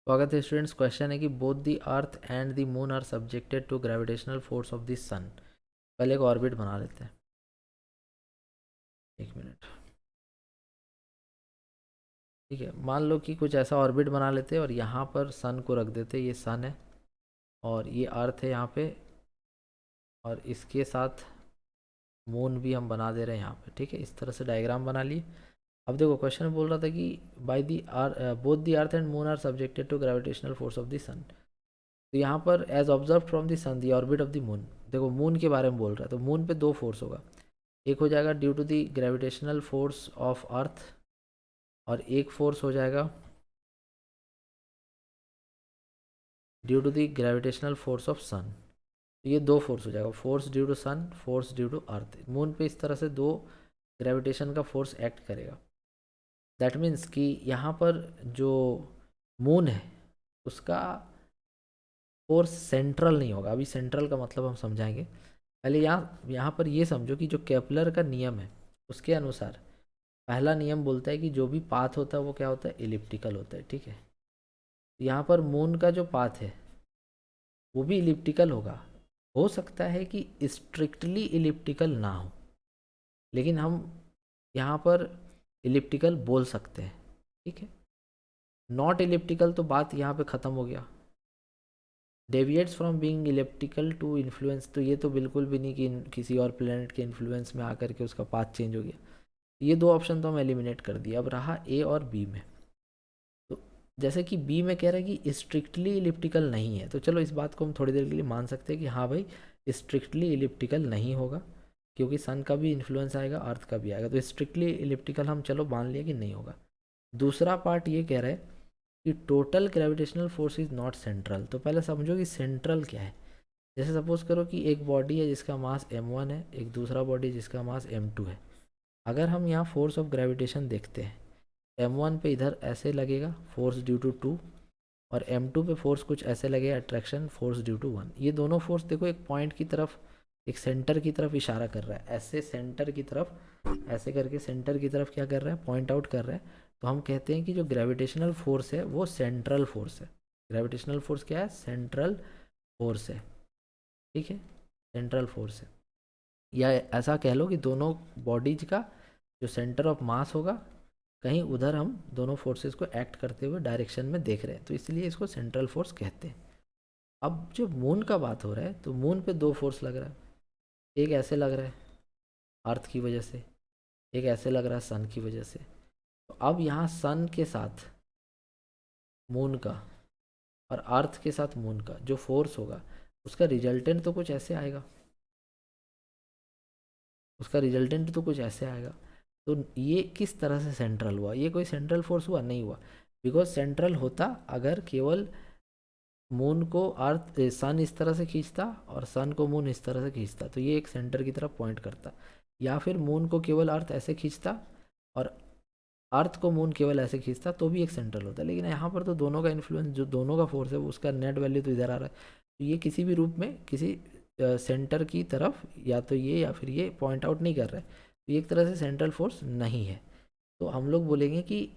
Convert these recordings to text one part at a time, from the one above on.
तो अगर students question है कि both the earth and the moon are subjected to gravitational force of the sun. पहले एक ऑर्बिट बना लेते हैं, 1 मिनट। ठीक है, मान लो कि कुछ ऐसा ऑर्बिट बना लेते हैं और यहाँ पर सन को रख देते हैं। ये सन है और ये अर्थ है यहाँ पे, और इसके साथ मून भी हम बना दे रहे हैं यहाँ पे। ठीक है, इस तरह से डायग्राम बना लिए। अब देखो क्वेश्चन बोल रहा था कि by the are both the earth and moon are subjected to gravitational force of the sun. तो यहाँ पर as observe from the sun the orbit of the moon, देखो मून के बारे में बोल रहा है, तो मून पे दो फोर्स होगा। एक हो जाएगा due to the gravitational force of earth, और एक फोर्स हो जाएगा due to the gravitational force of sun. तो ये दो फोर्स हो जाएगा, force due to sun, force due to earth. Moon पे इस तरह से दो ग्रेविटेशन का फोर्स एक्ट करेगा। दैट मीन्स कि यहाँ पर जो मून है उसका फोर्स सेंट्रल नहीं होगा। अभी सेंट्रल का मतलब हम समझाएंगे। पहले यहाँ पर ये समझो कि जो केपलर का नियम है उसके अनुसार पहला नियम बोलता है कि जो भी पाथ होता है वो क्या होता है, इलिप्टिकल होता है। ठीक है, यहाँ पर मून का जो पाथ है वो भी इलिप्टिकल होगा। हो सकता है कि स्ट्रिक्टली इलिप्टिकल ना हो, लेकिन हम यहाँ पर इलिप्टिकल बोल सकते हैं। ठीक है, नॉट इलिप्टिकल तो बात यहाँ पे ख़त्म हो गया। Deviates from being elliptical to influence, तो ये तो बिल्कुल भी नहीं कि किसी और प्लेनेट के इन्फ्लुएंस में आकर के उसका पाथ चेंज हो गया। ये दो ऑप्शन तो हम एलिमिनेट कर दिए। अब रहा ए और बी में। तो जैसे कि बी में कह रहा है कि स्ट्रिक्टली इलिप्टिकल नहीं है, तो चलो इस बात को हम थोड़ी देर के लिए मान सकते हैं कि हाँ भाई स्ट्रिक्टली इलिप्टिकल नहीं होगा, क्योंकि सन का भी इन्फ्लुएंस आएगा, अर्थ का भी आएगा। तो स्ट्रिक्टली इलिप्टिकल हम चलो मान लिया कि नहीं होगा। दूसरा पार्ट ये कह रहा है कि total gravitational force is not central. तो पहले समझो कि सेंट्रल क्या है। जैसे सपोज करो कि एक बॉडी है जिसका मास m1 है, एक दूसरा बॉडी जिसका मास m2 है। अगर हम यहाँ फोर्स ऑफ ग्रेविटेशन देखते हैं, m1 पे इधर ऐसे लगेगा फोर्स ड्यू टू 2, और m2 पे फोर्स कुछ ऐसे लगेगा अट्रैक्शन फोर्स ड्यू टू 1। ये दोनों फोर्स देखो एक पॉइंट की तरफ, एक सेंटर की तरफ इशारा कर रहा है, ऐसे सेंटर की तरफ, ऐसे करके सेंटर की तरफ क्या कर रहा है, पॉइंट आउट कर रहा है। तो हम कहते हैं कि जो ग्रेविटेशनल फोर्स है वो सेंट्रल फोर्स है। ग्रेविटेशनल फोर्स क्या है, सेंट्रल फोर्स है। ठीक है, सेंट्रल फोर्स है। या ऐसा कह लो कि दोनों बॉडीज का जो सेंटर ऑफ मास होगा, कहीं उधर हम दोनों फोर्सेस को एक्ट करते हुए डायरेक्शन में देख रहे हैं, तो इसलिए इसको सेंट्रल फोर्स कहते हैं। अब जब मून का बात हो रहा है तो मून पे दो फोर्स लग रहा है। एक ऐसे लग रहा है अर्थ की वजह से, एक ऐसे लग रहा है सन की वजह से। तो अब यहाँ सन के साथ मून का और अर्थ के साथ मून का जो फोर्स होगा उसका रिजल्टेंट तो कुछ ऐसे आएगा, उसका रिजल्टेंट तो कुछ ऐसे आएगा। तो ये किस तरह से सेंट्रल हुआ, ये कोई सेंट्रल फोर्स हुआ नहीं हुआ। बिकॉज सेंट्रल होता अगर केवल मून को अर्थ सन इस तरह से खींचता और सन को मून इस तरह से खींचता, तो ये एक सेंटर की तरफ पॉइंट करता। या फिर मून को केवल अर्थ ऐसे खींचता और अर्थ को मून केवल ऐसे खींचता, तो भी एक सेंट्रल होता। लेकिन यहाँ पर तो दोनों का इन्फ्लुएंस, जो दोनों का फोर्स है उसका नेट वैल्यू तो इधर आ रहा है। तो ये किसी भी रूप में किसी सेंटर की तरफ या तो ये या फिर ये पॉइंट आउट नहीं कर रहा है, तो ये एक तरह से सेंट्रल फोर्स नहीं है। तो हम लोग बोलेंगे कि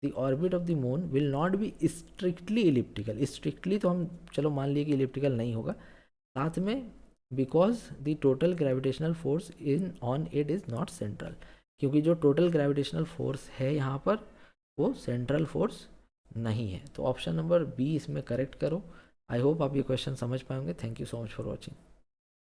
the orbit of the moon will not be strictly elliptical. Strictly तो हम चलो मान लिए कि इलिप्टिकल नहीं होगा, साथ में because the total gravitational force in on it is not central, क्योंकि जो टोटल ग्रेविटेशनल फोर्स है यहाँ पर वो सेंट्रल फोर्स नहीं है। तो ऑप्शन नंबर बी इसमें करेक्ट करो। आई होप आप ये क्वेश्चन समझ पाएंगे। Thank you so much for watching.